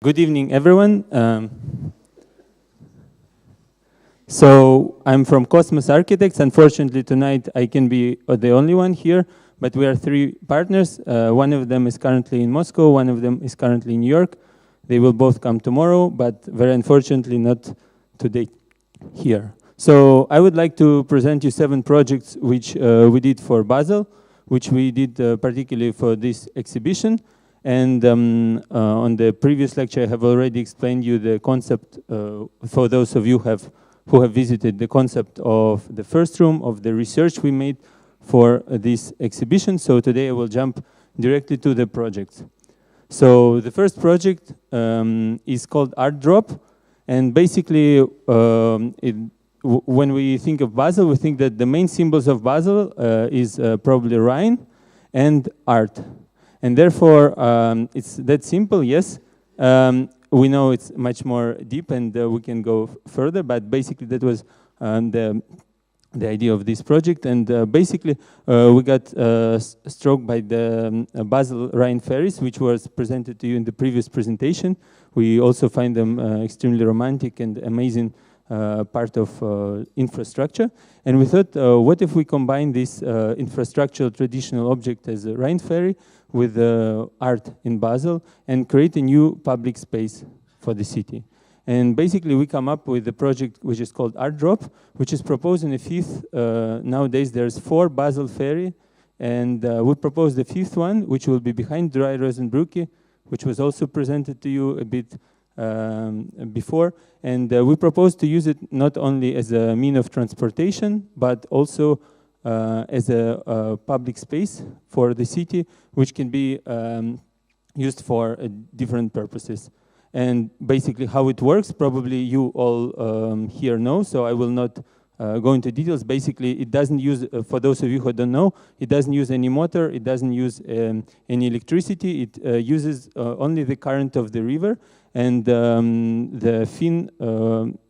Good evening, everyone. So I'm from Kosmos Architects. Unfortunately, tonight I can be the only one here, but we are three partners. One of them is currently in Moscow, one of them is currently in New York. They will both come tomorrow, but very unfortunately not today here. So I would like to present you 7 projects which we did for Basel, which we did particularly for this exhibition. And on the previous lecture, I have already explained you the concept, for those of you who have visited, the concept of the first room, of the research we made for this exhibition. So today I will jump directly to the projects. So the first project is called Art Drop. And basically, when we think of Basel, we think that the main symbols of Basel is probably Rhine and art. And therefore, it's that simple, yes. We know it's much more deep and we can go further, but basically that was the idea of this project. And basically, we got struck by the Basel Rhine ferries, which was presented to you in the previous presentation. We also find them extremely romantic and amazing part of infrastructure. And we thought, what if we combine this infrastructural traditional object as a Rhine ferry with art in Basel and create a new public space for the city. And basically we come up with a project which is called Art Drop, which is proposed in a 5th. Nowadays there's 4 Basel ferry, and we propose the 5th one, which will be behind Dry Rosenbrücke, which was also presented to you a bit before. And we propose to use it not only as a mean of transportation, but also as a public space for the city, which can be used for different purposes. And basically how it works, probably you all here know, so I will not go into details. Basically, it doesn't use, for those of you who don't know, it doesn't use any motor, it doesn't use any electricity, it uses only the current of the river, and the fin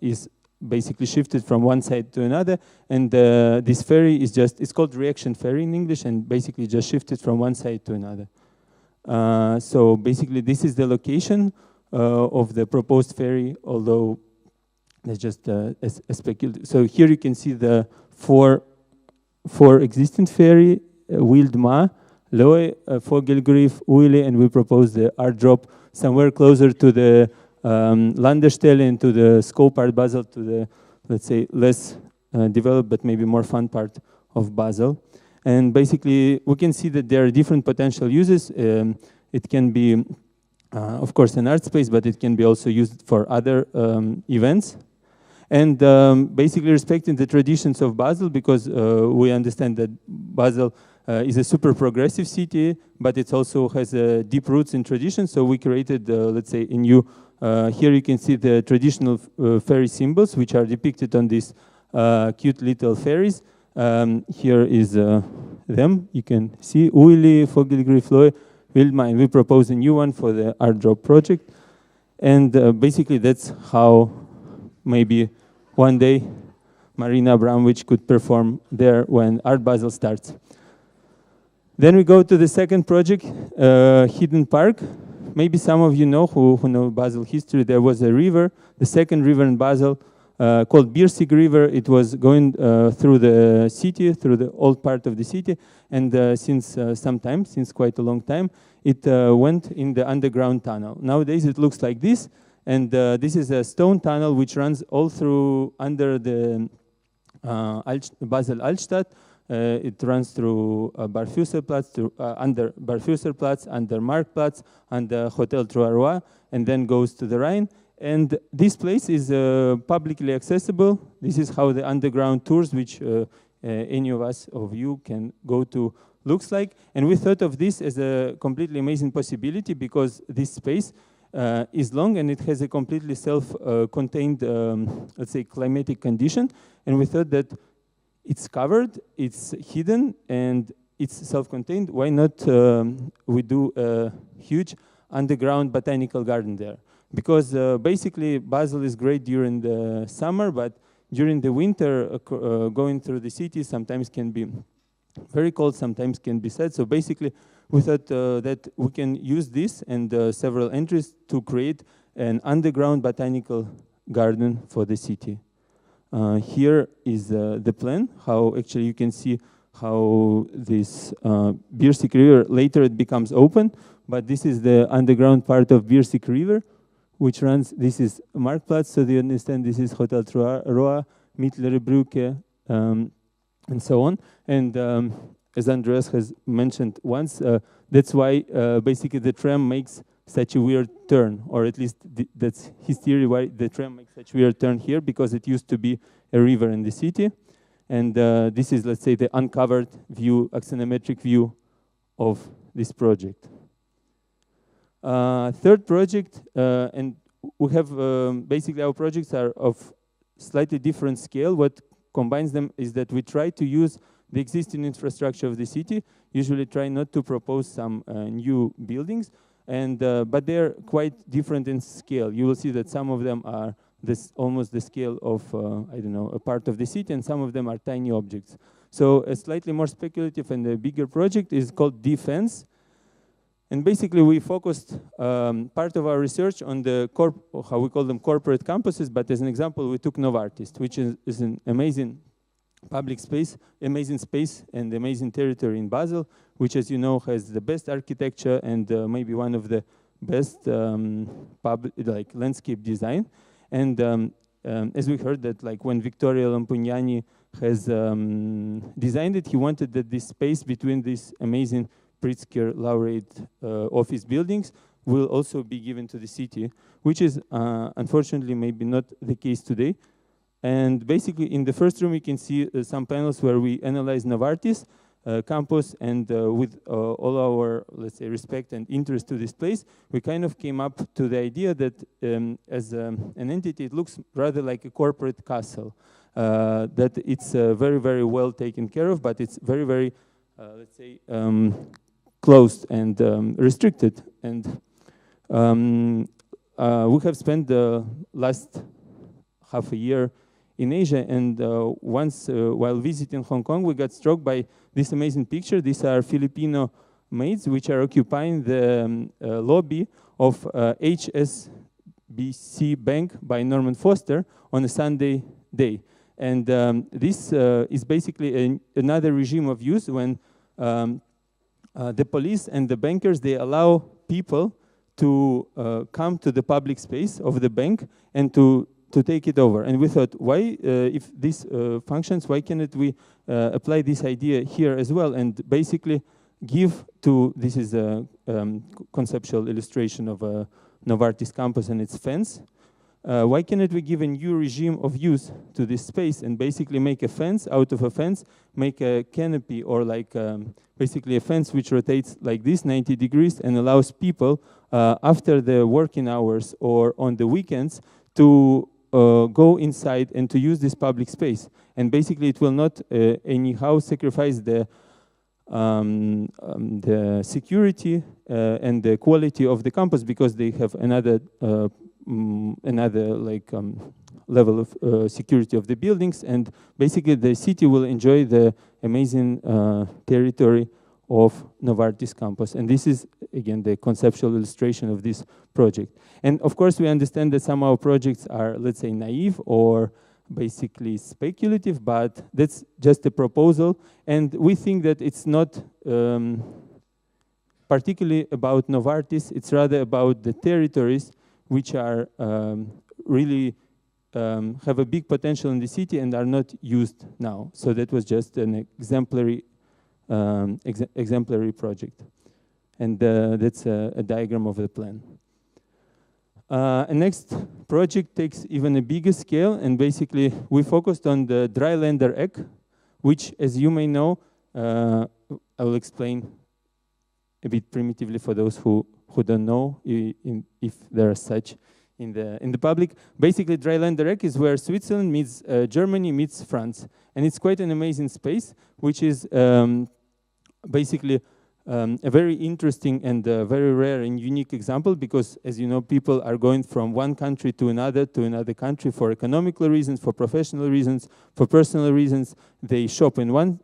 is basically shifted from one side to another, and this ferry is just, it's called reaction ferry in English, and basically just shifted from one side to another. So basically this is the location of the proposed ferry, although that's just a speculative. So here you can see the four existing ferry, Wildma, Lohe, Vogelgriff, Uile, and we propose the Art Drop somewhere closer to the Landestelle and to the scope Art Basel, to the, let's say, less developed but maybe more fun part of Basel. And basically, we can see that there are different potential uses. It can be, of course, an art space, but it can be also used for other events. And basically respecting the traditions of Basel, because we understand that Basel is a super progressive city, but it also has deep roots in tradition. So we created, let's say, a new, here you can see the traditional ferry symbols, which are depicted on these cute little ferries. Here is them, you can see, Uili, Vogelgriff, Lohe, Wildma, and we propose a new one for the Art Drop project. And basically that's how maybe one day Marina Abramovich could perform there when Art Basel starts. Then we go to the second project, Hidden Park. Maybe some of you know, who know Basel history, there was a river, the second river in Basel, called Birsig River. It was going through the city, through the old part of the city, and since some time, since quite a long time, it went in the underground tunnel. Nowadays it looks like this, and this is a stone tunnel which runs all through under the Basel Altstadt. It runs through Barfüsserplatz, under Barfüsserplatz, under Marktplatz, under Hotel Trois, and then goes to the Rhine. And this place is publicly accessible. This is how the underground tours, which any of you can go to, looks like. And we thought of this as a completely amazing possibility because this space is long and it has a completely self-contained, let's say, climatic condition. And we thought that it's covered, it's hidden, and it's self-contained. Why not we do a huge underground botanical garden there? Because basically Basel is great during the summer, but during the winter, going through the city sometimes can be very cold, sometimes can be sad. So basically we thought that we can use this and several entries to create an underground botanical garden for the city. Here is the plan, how actually you can see how this Birsik River, later it becomes open, but this is the underground part of Birsik River, which runs, this is Marktplatz, so you understand this is Hotel Roa, Mittlere Brücke, and so on. And as Andreas has mentioned once, that's why basically the tram makes such a weird turn, or at least that's his theory why the tram makes such a weird turn here, because it used to be a river in the city. And this is, let's say, the uncovered view, axonometric view of this project. Third project, and we have basically our projects are of slightly different scale. What combines them is that we try to use the existing infrastructure of the city, usually try not to propose some new buildings, and but they're quite different in scale. You will see that some of them are almost the scale of, I don't know, a part of the city, and some of them are tiny objects. So a slightly more speculative and a bigger project is called Defense. And basically we focused part of our research on the, how we call them, corporate campuses, but as an example, we took Novartis, which is an amazing public space, amazing space and amazing territory in Basel, which, as you know, has the best architecture and maybe one of the best like landscape design. And as we heard that, like when Vittorio Lampugnani has designed it, he wanted that this space between these amazing Pritzker laureate office buildings will also be given to the city, which is unfortunately maybe not the case today. And basically in the first room you can see some panels where we analyze Novartis campus, and with all our, let's say, respect and interest to this place, we kind of came up to the idea that as an entity it looks rather like a corporate castle, that it's very, very well taken care of, but it's very, very, let's say, closed and restricted. And we have spent the last half a year in Asia, and once while visiting Hong Kong, we got struck by this amazing picture. These are Filipino maids which are occupying the lobby of HSBC Bank by Norman Foster on a Sunday day. And this is basically another regime of use when the police and the bankers, they allow people to come to the public space of the bank and to take it over. And we thought, why, if this functions, why cannot we apply this idea here as well, and basically give to, this is a conceptual illustration of a Novartis campus and its fence. Why cannot we give a new regime of use to this space and basically make a fence out of a fence, make a canopy, or like basically a fence which rotates like this 90 degrees and allows people after the working hours or on the weekends to go inside and to use this public space. And basically it will not anyhow sacrifice the security and the quality of the campus, because they have another like level of security of the buildings, and basically the city will enjoy the amazing territory of Novartis campus. And this is, again, the conceptual illustration of this project. And of course, we understand that some of our projects are, let's say, naive or basically speculative, but that's just a proposal. And we think that it's not particularly about Novartis, it's rather about the territories which are really have a big potential in the city and are not used now. So that was just an exemplary project. And that's a diagram of the plan. A next project takes even a bigger scale, and basically we focused on the Dreiländer Eck, which, as you may know, I will explain a bit primitively for those who don't know, if there are such in the public. Basically, Dreiländer Eck is where Switzerland meets Germany meets France, and it's quite an amazing space, which is basically a very interesting and very rare and unique example, because, as you know, people are going from one country to another country for economical reasons, for professional reasons, for personal reasons. They shop in one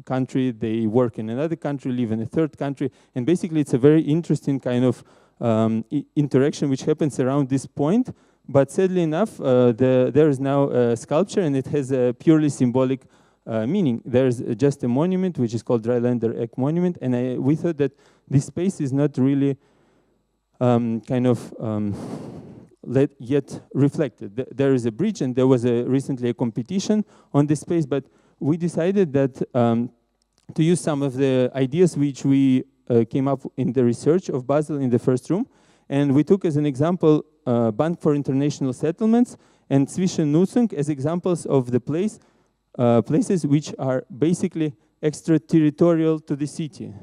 country, they work in another country, live in a third country, and basically it's a very interesting kind of interaction which happens around this point. But sadly enough, there is now a sculpture, and it has a purely symbolic meaning. There's just a monument which is called Dreilander Eck Monument, and we thought that this space is not really yet reflected. There is a bridge, and there was recently a competition on this space, but we decided that to use some of the ideas which we came up in the research of Basel in the first room, and we took as an example Bank for International Settlements and Zwischennutzung as examples of the places which are basically extraterritorial to the city.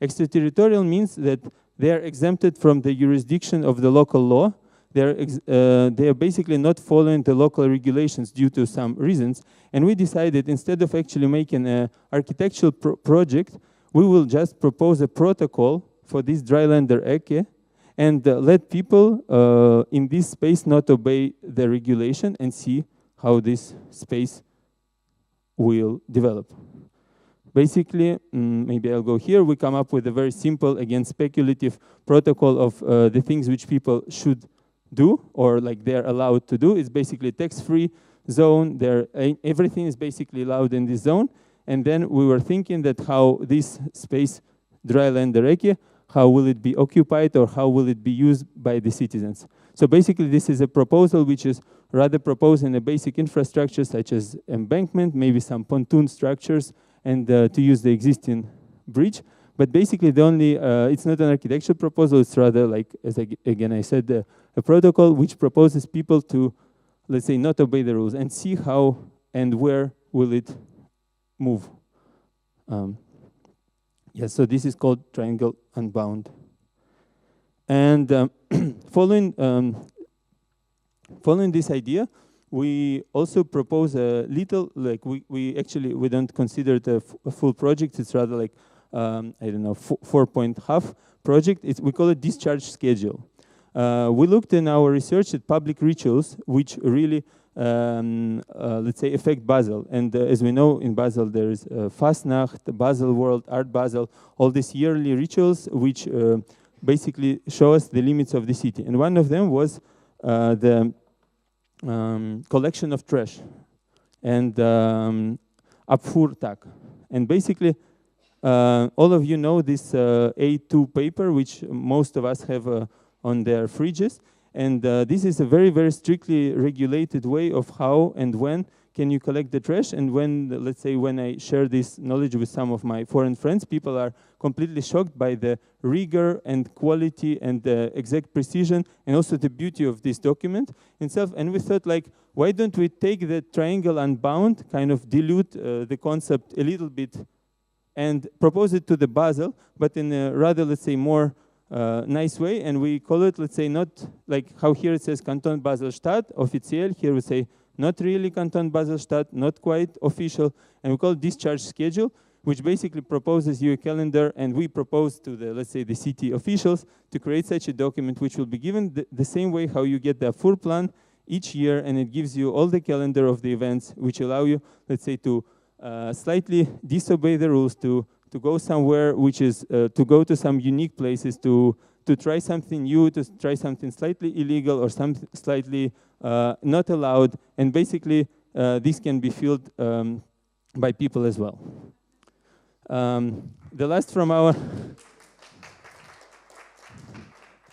Extraterritorial means that they are exempted from the jurisdiction of the local law. They are basically not following the local regulations due to some reasons. And we decided, instead of actually making an architectural project, we will just propose a protocol for this Dreilander Ecke and let people in this space not obey the regulation and see how this space will develop. Basically, maybe I'll go here. We come up with a very simple, again, speculative protocol of the things which people should do, or like they're allowed to do. It's basically tax-free zone. Everything is basically allowed in this zone. And then we were thinking that how this space, Dreilander Ecke, how will it be occupied, or how will it be used by the citizens? So basically, this is a proposal which is rather proposing a basic infrastructure such as embankment, maybe some pontoon structures, and to use the existing bridge. But basically, it's not an architectural proposal. It's rather like, as again I said, a protocol which proposes people to, let's say, not obey the rules and see how and where will it move. Yes, so this is called Triangle Unbound. And following this idea, we also propose a little, like we don't consider it a full project. It's rather like, I don't know, 4.5 project. We call it Discharge Schedule. We looked in our research at public rituals, which really, let's say, affect Basel. And as we know, in Basel, there is Fastnacht, Basel World, Art Basel, all these yearly rituals, which basically show us the limits of the city. And one of them was the collection of trash and Abfuhrtag. And basically, all of you know this A2 paper, which most of us have on their fridges. And this is a very, very strictly regulated way of how and when can you collect the trash. And when, let's say, when I share this knowledge with some of my foreign friends, people are completely shocked by the rigor and quality and the exact precision and also the beauty of this document itself. And we thought, like, why don't we take the triangle unbound, kind of dilute the concept a little bit and propose it to the Basel, but in a rather, let's say, more nice way, and we call it, let's say, not like how here it says Canton Basel-Stadt, official. Here we say not really Canton Basel-Stadt, not quite official, and we call it Discharge Schedule, which basically proposes you a calendar, and we propose to the, let's say, the city officials to create such a document which will be given the same way how you get the full plan each year, and it gives you all the calendar of the events which allow you, let's say, to slightly disobey the rules, to go somewhere which is, to go to some unique places, to try something new, to try something slightly illegal or something slightly not allowed, and basically this can be filled by people as well. The last from our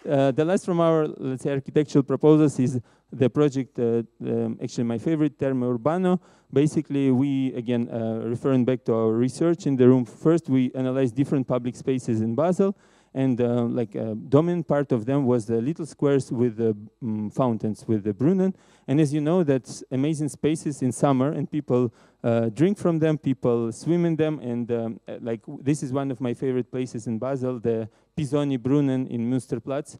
let's say, architectural proposals is the project, actually my favorite, Terme Urbano. Basically, we, again, referring back to our research in the room, first we analyzed different public spaces in Basel, and like a dominant part of them was the little squares with the fountains, with the Brunnen. And as you know, that's amazing spaces in summer, and people drink from them, people swim in them, and like this is one of my favorite places in Basel, the Pisoni Brunnen in Münsterplatz.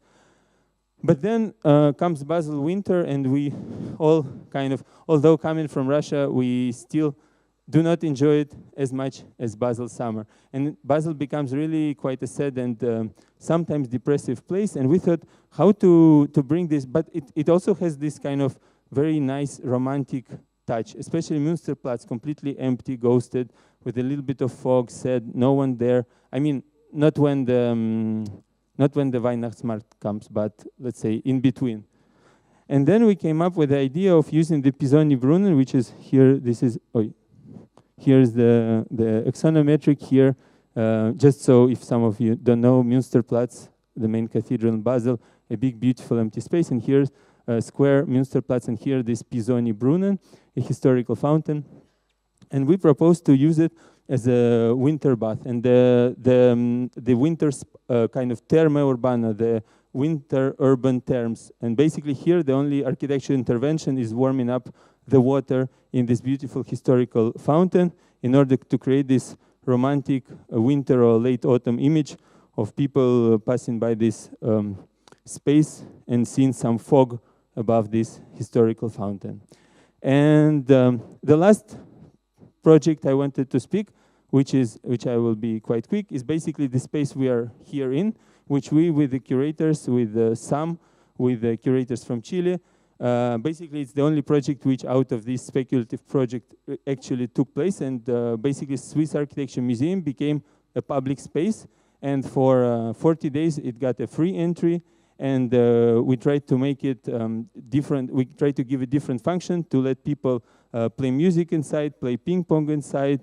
But then comes Basel winter, and we all kind of, although coming from Russia, we still do not enjoy it as much as Basel summer. And Basel becomes really quite a sad and sometimes depressive place. And we thought how to bring this, but it also has this kind of very nice romantic touch, especially Münsterplatz, completely empty, ghosted, with a little bit of fog, sad, no one there. I mean, not when the Weihnachtsmarkt comes, but let's say in between. And then we came up with the idea of using the Pisoni-Brunnen, which is here. This is here's the axonometric here. Just so if some of you don't know, Münsterplatz, the main cathedral in Basel, a big, beautiful empty space, and here's a square Münsterplatz, and here this Pisoni-Brunnen, a historical fountain. And we proposed to use it as a winter bath, and the winter kind of terma urbana, the winter urban terms. And basically here the only architectural intervention is warming up the water in this beautiful historical fountain in order to create this romantic winter or late autumn image of people passing by this space and seeing some fog above this historical fountain. And the last project I wanted to speak, which I will be quite quick, is basically the space we are here in, which we, with the curators, with the curators from Chile, basically it's the only project which out of this speculative project actually took place, and basically Swiss Architecture Museum became a public space, and for 40 days it got a free entry, and we tried to make it different. We tried to give a different function to let people play music inside, play ping pong inside,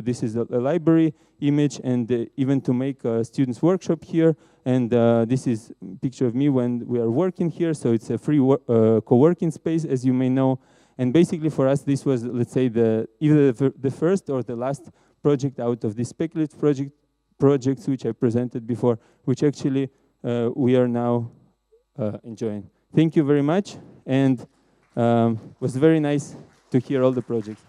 this is a library image, and even to make a students workshop here. And this is a picture of me when we are working here. So it's a free co-working space, as you may know. And basically for us, this was, let's say, either the first or the last project out of this speculative projects which I presented before, which actually we are now enjoying. Thank you very much, and it was very nice to hear all the projects.